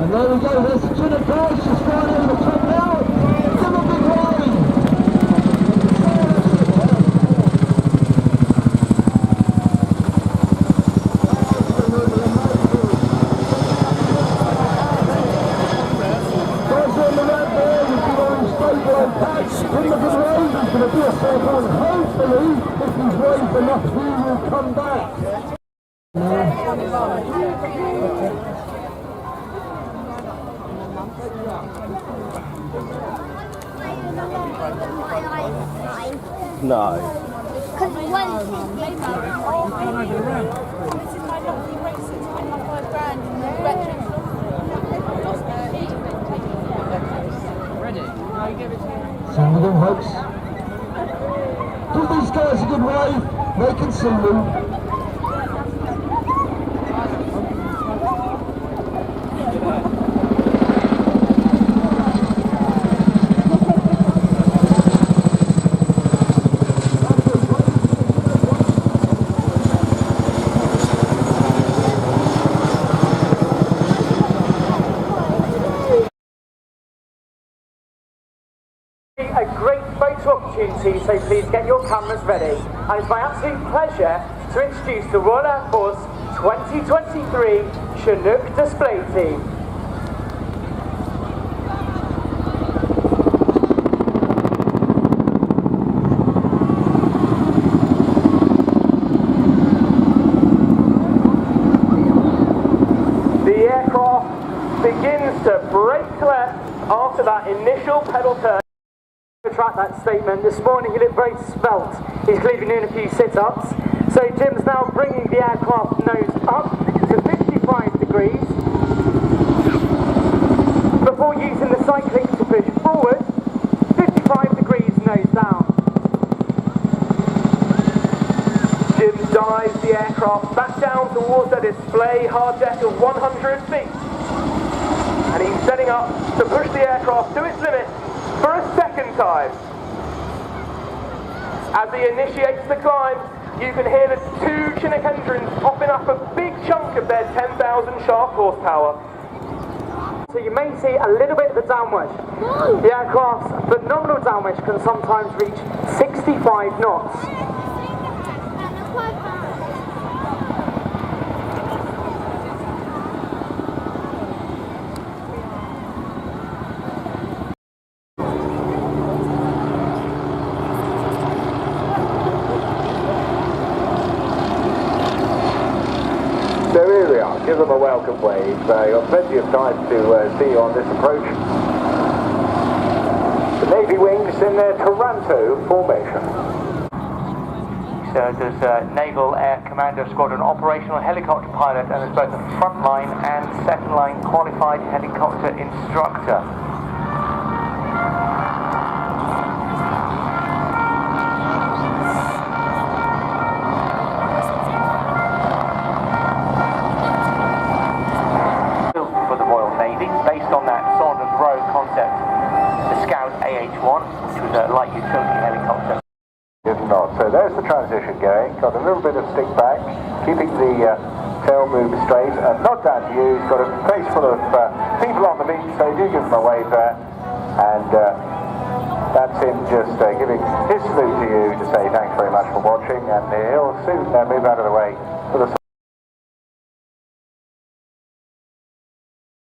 And there we go, there's the Chinook Dash, she's flying over the top now. Give a big wave. Guys on the right there, with the orange stable and patch. Give him a good wave, he's going to do a circle and hopefully, if he's waved enough, he will come back. No. Because he went. This is my lovely bracelet. I have £5 in the veterans. Ready? I'll give it to you. Sing with them, folks. Give these guys a good wave. They can see them. A great photo opportunity, so please get your cameras ready. And it's my absolute pleasure to introduce the Royal Air Force 2023 Chinook display team. The aircraft begins to brake left after that initial pedal turn. Retract that statement. This morning he looked very svelte. He's clearly doing a few sit-ups. So Jim's now bringing the aircraft nose up to 55 degrees before using the cycling to push forward 55 degrees nose down. Jim dives the aircraft back down towards the display hard deck of 100 feet. And he's setting up to push the aircraft to its limit for a second time. As he initiates the climb, you can hear the two Chinook engines popping up a big chunk of their 10,000 shaft horsepower. So you may see a little bit of the downwash. The aircraft's phenomenal downwash can sometimes reach 65 knots. So here we are, give them a welcome wave. You've got plenty of time to see you on this approach. The Navy wings in their Toronto formation. So there's Naval Air Commander Squadron operational helicopter pilot, and there's both a frontline and second line qualified helicopter instructor. Based on that Sod and Row concept, the Scout AH-1, which was a light utility helicopter. If not. going. Got a little bit of stick back, keeping the tail move straight. Not down to you. He's got a face full of people on the beach, so do give him a wave there. And that's him just giving his salute to you to say thanks very much for watching, and he'll soon move out of the way for the